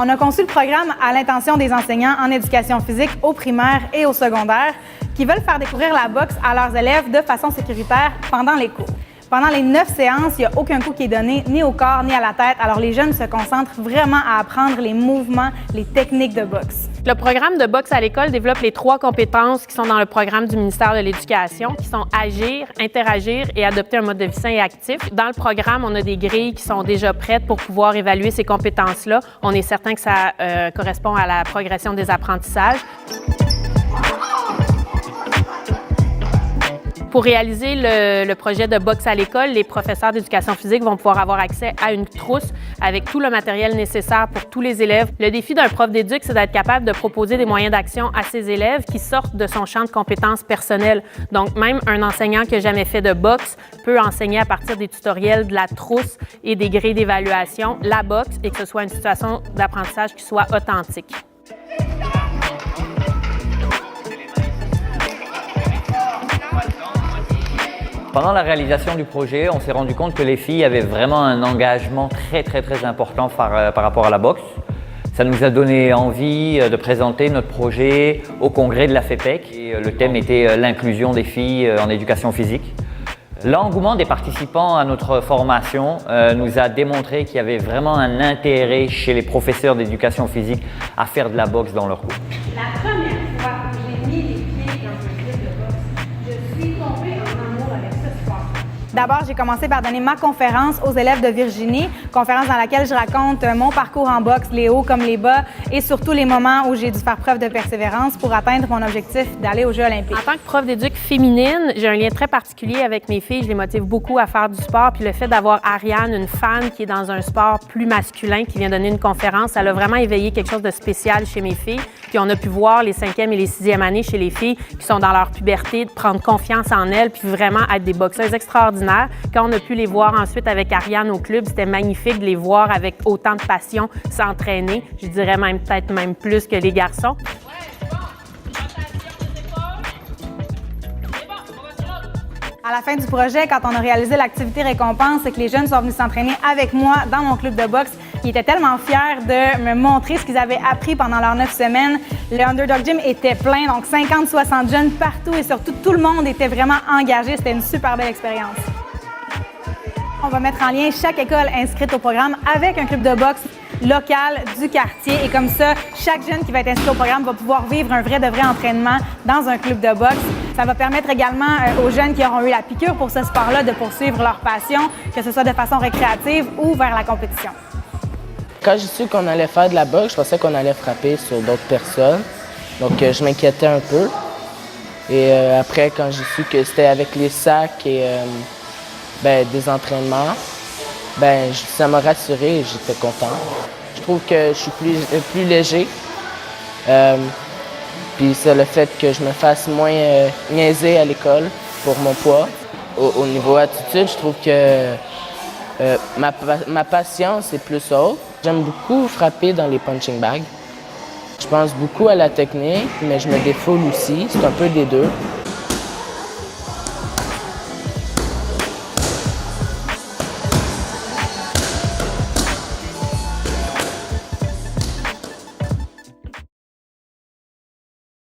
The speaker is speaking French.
On a conçu le programme à l'intention des enseignants en éducation physique au primaire et au secondaire qui veulent faire découvrir la boxe à leurs élèves de façon sécuritaire pendant les cours. Pendant les 9 séances, il n'y a aucun coup qui est donné ni au corps ni à la tête, alors les jeunes se concentrent vraiment à apprendre les mouvements, les techniques de boxe. Le programme de boxe à l'école développe les 3 compétences qui sont dans le programme du ministère de l'Éducation, qui sont agir, interagir et adopter un mode de vie sain et actif. Dans le programme, on a des grilles qui sont déjà prêtes pour pouvoir évaluer ces compétences-là. On est certain que ça correspond à la progression des apprentissages. Pour réaliser le projet de boxe à l'école, les professeurs d'éducation physique vont pouvoir avoir accès à une trousse avec tout le matériel nécessaire pour tous les élèves. Le défi d'un prof d'éduc, c'est d'être capable de proposer des moyens d'action à ses élèves qui sortent de son champ de compétences personnelles. Donc, même un enseignant qui n'a jamais fait de boxe peut enseigner à partir des tutoriels, de la trousse et des grilles d'évaluation la boxe et que ce soit une situation d'apprentissage qui soit authentique. Pendant la réalisation du projet, on s'est rendu compte que les filles avaient vraiment un engagement très important par rapport à la boxe. Ça nous a donné envie de présenter notre projet au congrès de la FEPEC. Et le thème était l'inclusion des filles en éducation physique. L'engouement des participants à notre formation nous a démontré qu'il y avait vraiment un intérêt chez les professeurs d'éducation physique à faire de la boxe dans leurs cours. La première fois que j'ai mis les pieds dans un club de boxe, je suis tombée en amour avec ce sport. D'abord, j'ai commencé par donner ma conférence aux élèves de Virginie, conférence dans laquelle je raconte mon parcours en boxe, les hauts comme les bas, et surtout les moments où j'ai dû faire preuve de persévérance pour atteindre mon objectif d'aller aux Jeux olympiques. En tant que prof d'éduc féminine, j'ai un lien très particulier avec mes filles. Je les motive beaucoup à faire du sport. Puis le fait d'avoir Ariane, une fan qui est dans un sport plus masculin, qui vient donner une conférence, ça a vraiment éveillé quelque chose de spécial chez mes filles. Puis on a pu voir les 5e et les 6e années chez les filles qui sont dans leur puberté, de prendre confiance en elles, puis vraiment être des boxeuses extraordinaires. Quand on a pu les voir ensuite avec Ariane au club, c'était magnifique de les voir avec autant de passion s'entraîner. Je dirais même peut-être même plus que les garçons. À la fin du projet, quand on a réalisé l'activité récompense et que les jeunes sont venus s'entraîner avec moi dans mon club de boxe, ils étaient tellement fiers de me montrer ce qu'ils avaient appris pendant leurs 9 semaines. Le Underdog Gym était plein, donc 50-60 jeunes partout et surtout tout le monde était vraiment engagé. C'était une super belle expérience. On va mettre en lien chaque école inscrite au programme avec un club de boxe local du quartier et comme ça, chaque jeune qui va être inscrit au programme va pouvoir vivre un vrai de vrai entraînement dans un club de boxe. Ça va permettre également aux jeunes qui auront eu la piqûre pour ce sport-là de poursuivre leur passion, que ce soit de façon récréative ou vers la compétition. Quand j'ai su qu'on allait faire de la boxe, je pensais qu'on allait frapper sur d'autres personnes. Donc je m'inquiétais un peu. Et après, quand j'ai su que c'était avec les sacs et des entraînements, ça m'a rassuré et j'étais content. Je trouve que je suis plus léger. Puis c'est le fait que je me fasse moins niaiser à l'école pour mon poids. Au niveau attitude, je trouve que ma patience est plus haute. J'aime beaucoup frapper dans les punching bags. Je pense beaucoup à la technique, mais je me défoule aussi. C'est un peu des deux.